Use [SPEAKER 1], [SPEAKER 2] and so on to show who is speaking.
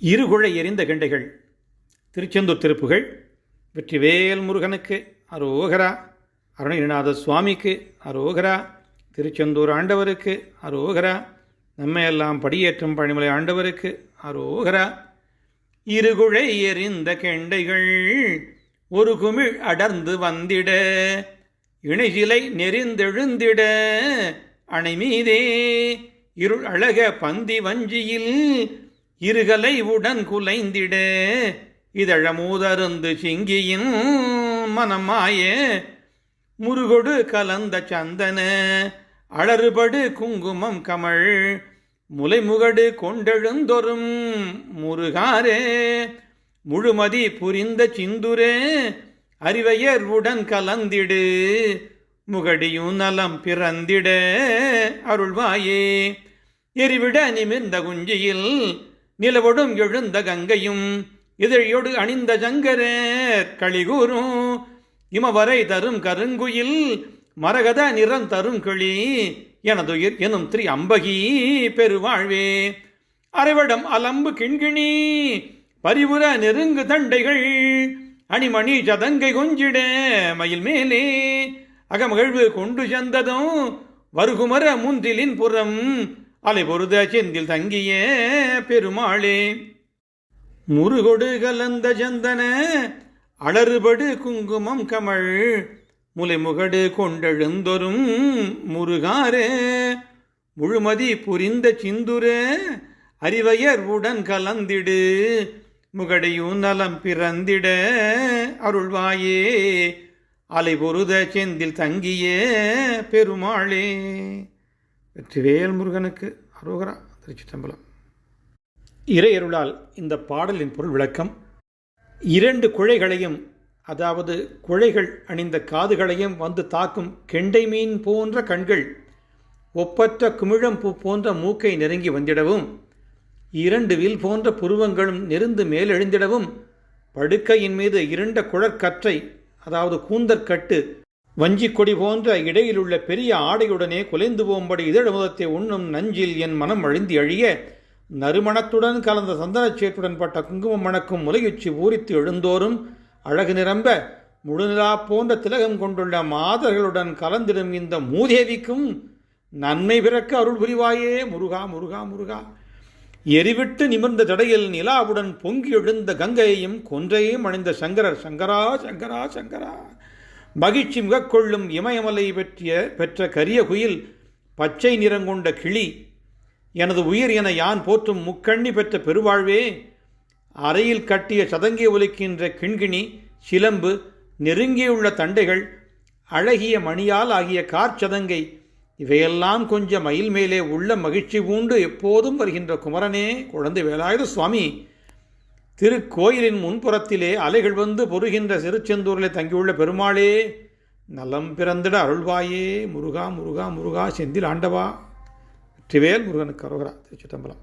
[SPEAKER 1] இருகுழை எரிந்த கெண்டைகள். திருச்செந்தூர் திருப்புகழ். வெற்றிவேல் முருகனுக்கு அரோகரா. அருணகிரிநாத சுவாமிக்கு அரோகரா. திருச்செந்தூர் ஆண்டவருக்கு அரோகரா. நம்மையெல்லாம் படியேற்றும் பணிமலை ஆண்டவருக்கு அரோகரா. இருகுழை எரிந்த கெண்டைகள் ஒரு குமிழ் அடர்ந்து வந்திட, இணைசிலை நெறிந்தெழுந்திட அணை மீதே இருள் அழக பந்தி வஞ்சியில் இருகலை உடன் குலைந்திட, இதழமூதருந்து சிங்கியின் மனமாய முருகொடு கலந்த சந்தன அலறுபடு குங்குமம் கமழ் முலைமுகடு கொண்டெழுந்தொரும் முருகாரே, முழுமதி புரிந்த சிந்துரே அறிவையர் உடன் கலந்திடு, முகடியும் நலம் பிறந்திட அருள்வாயே. எரிவிட நிமிர்ந்த குஞ்சியில் நிலவொடும் எழுந்த கங்கையும் இதழியோடு அணிந்த சங்கரர் களிகூரும் இமவரை தரும் கருங்குயில் மரகத நிறம் தரும் கிளி எனதுயிர் எனும் திரு அம்பகி பெருவாழ்வே. அரைவடம் அலம்பு கிண்கிணி பரிவுற நெருங்கு தண்டைகள் அணிமணி சதங்கை கொஞ்சிட மயில் மேலே அகமகிழ்வு கொண்டு சென்றதும் வருகுமர முன்றிலின் புறம் அலை பொருத செந்தில் தங்கிய பெருமாளே. முருகொடு கலந்த சந்தன அலறுபடு குங்குமம் கமழ் முலைமுகடு கொண்டெழுந்தொரும் முருகாரே, முழுமதி புரிந்த சிந்துர அறிவையர் உடன் கலந்திடு, முகடியும் நலம் பிறந்திட அருள்வாயே. அலை பொருத செந்தில் தங்கிய பெருமாளே. வெற்றிவேல் முருகனுக்கு அரோகரா. திருச்சிற்றம்பலம். இறையருளால் இந்த பாடலின் பொருள் விளக்கம். இரண்டு குழைகளையும், அதாவது குழைகள் அணிந்த காதுகளையும் வந்து தாக்கும் கெண்டை மீன் போன்ற கண்கள், ஒப்பற்ற குமிழம் பூ போன்ற மூக்கை நெருங்கி வந்திடவும், இரண்டு வில் போன்ற புருவங்களும் நெருந்து மேலெழுந்திடவும், படுக்கையின் மீது இருண்ட குழற்கற்றை, அதாவது கூந்தற்கட்டு வஞ்சிக்கொடி போன்ற இடையிலுள்ள பெரிய ஆடையுடனே குலைந்து போம்படி இதழமுதத்தை உண்ணும் நஞ்சில் என் மனம் அழிந்து அழிய, நறுமணத்துடன் கலந்த சந்தனச்சேற்றுடன் பட்ட குங்குமம் மணக்கும் முலையுச்சி ஊறித்து எழுந்தோறும் அழகு நிரம்ப முழுநிலா போன்ற திலகம் கொண்டுள்ள மாதர்களுடன் கலந்திடும் இந்த மூதேவிக்கும் நன்மை பிறக்க அருள் புரிவாயே முருகா முருகா முருகா. எரிவிட்டு நிமிர்ந்த தடையில் நிலாவுடன் பொங்கி எழுந்த கங்கையையும் கொன்றையும் அணிந்த சங்கரர் சங்கரா சங்கரா சங்கரா. மகிழ்ச்சி முகக்கொள்ளும் இமயமலை பெற்ற கரிய குயில் பச்சை நிறங்கொண்ட கிளி எனது உயிர் என யான் போற்றும் முக்கண்ணி பெற்ற பெருவாழ்வே. அறையில் கட்டிய சதங்கை ஒலிக்கின்ற கிண்கிணி சிலம்பு நெருங்கியுள்ள தண்டைகள் அழகிய மணியால் ஆகிய கார்ச்சதங்கை இவையெல்லாம் கொஞ்சம் மயில் மேலே உள்ள மகிழ்ச்சி பூண்டு எப்போதும் வருகின்ற குமரனே குழந்தை வேலாயுத சுவாமி. திருக்கோயிலின் முன்புறத்திலே அலைகள் வந்து பொறுகின்ற சிறுச்செந்தூரிலே தங்கியுள்ள பெருமாளே, நலம் பிறந்திட அருள்வாயே முருகா முருகா முருகா. செந்தில் ஆண்டவா. வெற்றிவேல் முருகனுக்கு அரோகரா. திருச்சிற்றம்பலம்.